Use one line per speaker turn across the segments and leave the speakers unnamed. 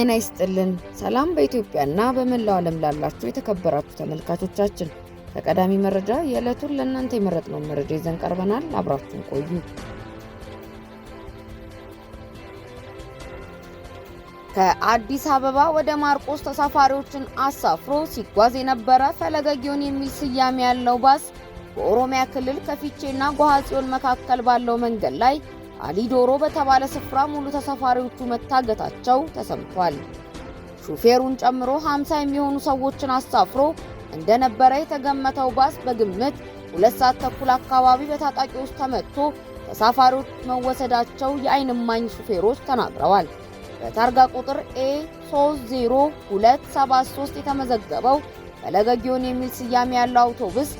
ጤና ይስጥልን። ሰላም በኢትዮጵያና በመላው ዓለም ላላችሁ የተከበራችሁ ተመልካቾቻችን፣ ከቀዳሚ መረጃ የዕለቱን ለእናንተ የመረጥነውን መረጃ ይዘን ቀርበናል። አብራችሁን ቆዩ። ከአዲስ አበባ ወደ ማርቆስ ተሳፋሪዎችን አሳፍሮ ሲጓዝ የነበረ ፈለገ ጊዮን የሚል ስያሜ ያለው ባስ በኦሮሚያ ክልል ከፊቼና ጎሃጽዮን መካከል ባለው መንገድ ላይ አሊዶሮ በተባለ ስፍራ ሙሉ ተሳፋሪዎቹ መታገታቸው ተሰምቷል። ሹፌሩን ጨምሮ 50 የሚሆኑ ሰዎችን አሳፍሮ እንደነበረ የተገመተው ባስ በግምት 2 ሰዓት ተኩል አካባቢ በታጣቂዎች ተመትቶ ተሳፋሪዎች መወሰዳቸው የዓይን እማኝ ሹፌሮች ተናግረዋል። በታርጋ ቁጥር A30273 የተመዘገበው ፈለገ ጊዮን የሚል ስያሜ ያለው አውቶቡስ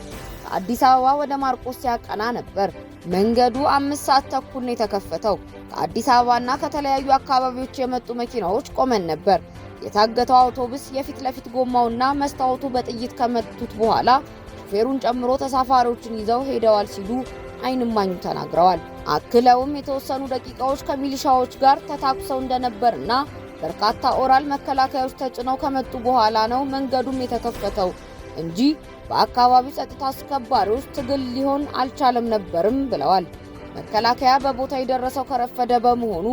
ከአዲስ አበባ ወደ ማርቆስ ሲያቀና ነበር። መንገዱ 5 ሰዓት ተኩል ነው የተከፈተው። ከአዲስ አበባና ከተለያዩ አካባቢዎች የመጡ መኪናዎች ቆመን ነበር። የታገተው አውቶቡስ የፊት ለፊት ጎማውና መስታወቱ በጥይት ከመቱት በኋላ ሹፌሩን ጨምሮ ተሳፋሪዎችን ይዘው ሄደዋል ሲሉ ዓይን እማኙ ተናግረዋል። አክለውም የተወሰኑ ደቂቃዎች ከሚሊሻዎች ጋር ተታኩሰው እንደነበርና በርካታ ኦራል መከላከያዎች ተጭነው ከመጡ በኋላ ነው መንገዱም የተከፈተው እንጂ በአካባቢው ጸጥታ አስከባሪዎች ትግል ሊሆን አልቻለም ነበርም ብለዋል። መከላከያ በቦታ የደረሰው ከረፈደ በመሆኑ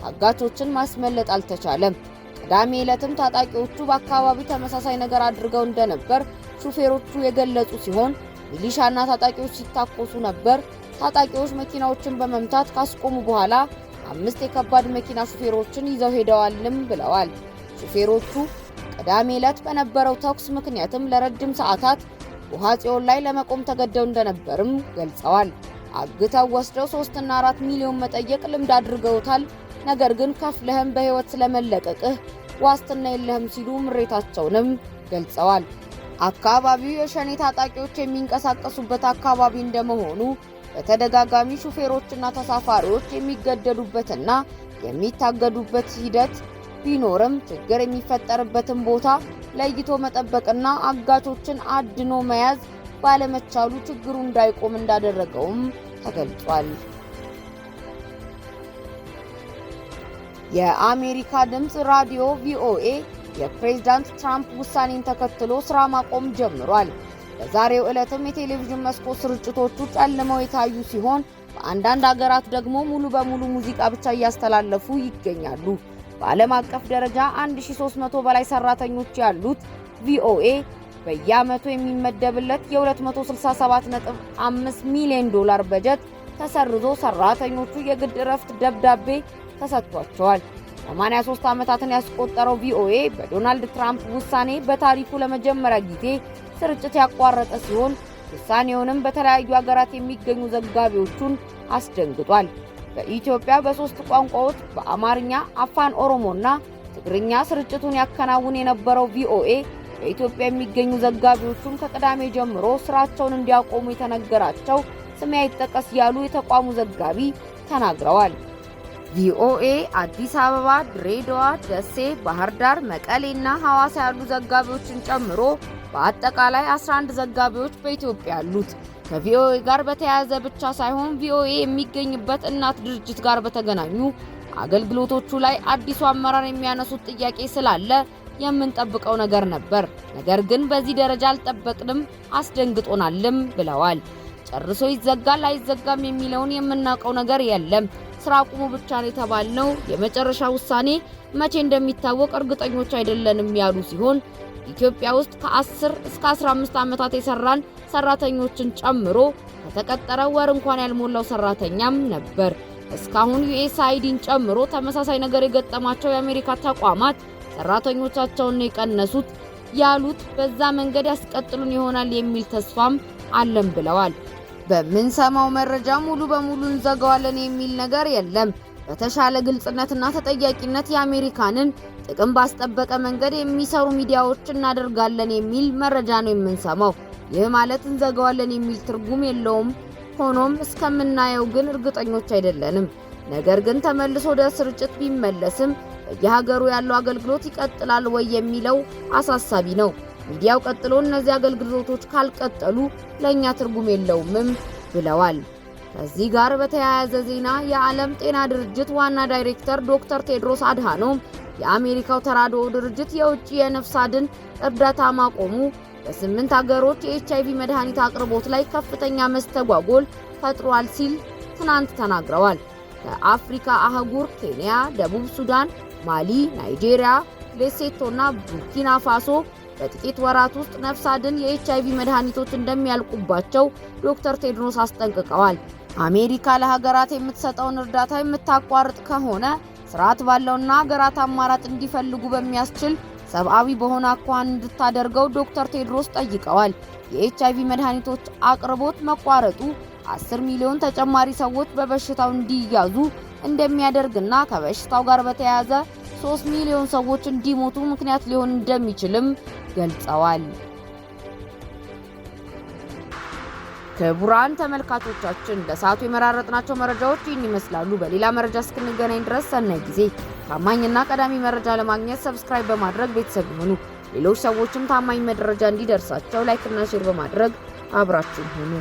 ታጋቾችን ማስመለጥ አልተቻለም። ቅዳሜ ዕለትም ታጣቂዎቹ በአካባቢው ተመሳሳይ ነገር አድርገው እንደነበር ሹፌሮቹ የገለጹ ሲሆን ሚሊሻና ታጣቂዎች ሲታኮሱ ነበር። ታጣቂዎች መኪናዎችን በመምታት ካስቆሙ በኋላ 5 የከባድ መኪና ሹፌሮችን ይዘው ሄደዋልም ብለዋል። ሹፌሮቹ ቅዳሜ ዕለት በነበረው ተኩስ ምክንያትም ለረጅም ሰዓታት ጎሃጽዮን ላይ ለመቆም ተገደው እንደነበርም ገልጸዋል። አግተው ወስደው 3 እና 4 ሚሊዮን መጠየቅ ልምድ አድርገውታል። ነገር ግን ከፍለህም በሕይወት ስለመለቀቅህ ዋስትና የለህም ሲሉ ምሬታቸውንም ገልጸዋል። አካባቢው የሸኔ ታጣቂዎች የሚንቀሳቀሱበት አካባቢ እንደመሆኑ በተደጋጋሚ ሹፌሮችና ተሳፋሪዎች የሚገደዱበትና የሚታገዱበት ሂደት ቢኖርም ችግር የሚፈጠርበትን ቦታ ለይቶ መጠበቅና አጋቾችን አድኖ መያዝ ባለመቻሉ ችግሩ እንዳይቆም እንዳደረገውም ተገልጿል። የአሜሪካ ድምጽ ራዲዮ ቪኦኤ የፕሬዝዳንት ትራምፕ ውሳኔን ተከትሎ ስራ ማቆም ጀምሯል። በዛሬው ዕለትም የቴሌቪዥን መስኮት ስርጭቶቹ ጨልመው የታዩ ሲሆን በአንዳንድ ሀገራት ደግሞ ሙሉ በሙሉ ሙዚቃ ብቻ እያስተላለፉ ይገኛሉ። በዓለም አቀፍ ደረጃ 1300 በላይ ሰራተኞች ያሉት ቪኦኤ በየዓመቱ የሚመደብለት የ267.5 ሚሊዮን ዶላር በጀት ተሰርዞ ሰራተኞቹ የግድ እረፍት ደብዳቤ ተሰጥቷቸዋል። 83 ዓመታትን ያስቆጠረው ቪኦኤ በዶናልድ ትራምፕ ውሳኔ በታሪኩ ለመጀመሪያ ጊዜ ስርጭት ያቋረጠ ሲሆን ውሳኔውንም በተለያዩ ሀገራት የሚገኙ ዘጋቢዎቹን አስደንግጧል። በኢትዮጵያ በ3 ቋንቋዎች በአማርኛ፣ አፋን ኦሮሞና ትግርኛ ስርጭቱን ያከናውን የነበረው ቪኦኤ በኢትዮጵያ የሚገኙ ዘጋቢዎቹን ከቅዳሜ ጀምሮ ስራቸውን እንዲያቆሙ የተነገራቸው ስም አይጠቀስ ያሉ የተቋሙ ዘጋቢ ተናግረዋል። ቪኦኤ አዲስ አበባ፣ ድሬዳዋ፣ ደሴ፣ ባህር ዳር፣ መቀሌና ሐዋሳ ያሉ ዘጋቢዎችን ጨምሮ በአጠቃላይ 11 ዘጋቢዎች በኢትዮጵያ አሉት። ከቪኦኤ ጋር በተያያዘ ብቻ ሳይሆን ቪኦኤ የሚገኝበት እናት ድርጅት ጋር በተገናኙ አገልግሎቶቹ ላይ አዲሱ አመራር የሚያነሱት ጥያቄ ስላለ የምንጠብቀው ነገር ነበር። ነገር ግን በዚህ ደረጃ አልጠበቅንም፣ አስደንግጦናልም ብለዋል። ጨርሶ ይዘጋል አይዘጋም የሚለውን የምናውቀው ነገር የለም። ስራ አቁሙ ብቻ ነው የተባልነው። የመጨረሻ ውሳኔ መቼ እንደሚታወቅ እርግጠኞች አይደለንም ያሉ ሲሆን ኢትዮጵያ ውስጥ ከ10 እስከ 15 ዓመታት የሰራን ሰራተኞችን ጨምሮ ከተቀጠረ ወር እንኳን ያልሞላው ሰራተኛም ነበር። እስካሁን ዩኤስአይዲን ጨምሮ ተመሳሳይ ነገር የገጠማቸው የአሜሪካ ተቋማት ሰራተኞቻቸውን የቀነሱት ያሉት በዛ መንገድ ያስቀጥሉን ይሆናል የሚል ተስፋም አለን ብለዋል። በምንሰማው መረጃ ሙሉ በሙሉ እንዘጋዋለን የሚል ነገር የለም። በተሻለ ግልጽነትና ተጠያቂነት የአሜሪካንን ጥቅም ባስጠበቀ መንገድ የሚሰሩ ሚዲያዎች እናደርጋለን የሚል መረጃ ነው የምንሰማው። ይህ ማለት እንዘጋዋለን የሚል ትርጉም የለውም። ሆኖም እስከምናየው ግን እርግጠኞች አይደለንም። ነገር ግን ተመልሶ ወደ ስርጭት ቢመለስም በየሀገሩ ያለው አገልግሎት ይቀጥላል ወይ የሚለው አሳሳቢ ነው። ሚዲያው ቀጥሎ እነዚህ አገልግሎቶች ካልቀጠሉ ለኛ ትርጉም የለውምም ብለዋል። ከዚህ ጋር በተያያዘ ዜና የዓለም ጤና ድርጅት ዋና ዳይሬክተር ዶክተር ቴድሮስ አድሃኖም የአሜሪካው ተራድኦ ድርጅት የውጭ የነፍስ አድን እርዳታ ማቆሙ በ8 ሀገሮች የኤችአይቪ መድኃኒት አቅርቦት ላይ ከፍተኛ መስተጓጎል ፈጥሯል ሲል ትናንት ተናግረዋል። ከአፍሪካ አህጉር ኬንያ፣ ደቡብ ሱዳን፣ ማሊ፣ ናይጄሪያ፣ ሌሴቶና ቡርኪና ፋሶ በጥቂት ወራት ውስጥ ነፍስ አድን የኤችአይቪ መድኃኒቶች እንደሚያልቁባቸው ዶክተር ቴድሮስ አስጠንቅቀዋል። አሜሪካ ለሀገራት የምትሰጠውን እርዳታ የምታቋርጥ ከሆነ ስርዓት ባለውና ሀገራት አማራጭ እንዲፈልጉ በሚያስችል ሰብአዊ በሆነ አኳኋን እንድታደርገው ዶክተር ቴድሮስ ጠይቀዋል። የኤችአይቪ መድኃኒቶች አቅርቦት መቋረጡ 10 ሚሊዮን ተጨማሪ ሰዎች በበሽታው እንዲያዙ እንደሚያደርግና ከበሽታው ጋር በተያያዘ 3 ሚሊዮን ሰዎች እንዲሞቱ ምክንያት ሊሆን እንደሚችልም ገልጸዋል። ክቡራን ተመልካቾቻችን ለሰዓቱ የመራረጥናቸው መረጃዎች ይህን ይመስላሉ። በሌላ መረጃ እስክንገናኝ ድረስ ሰናይ ጊዜ። ታማኝና ቀዳሚ መረጃ ለማግኘት ሰብስክራይብ በማድረግ ቤተሰብ ይሁኑ። ሌሎች ሰዎችም ታማኝ መረጃ እንዲደርሳቸው ላይክ እና ሼር በማድረግ አብራችሁ ሁኑ።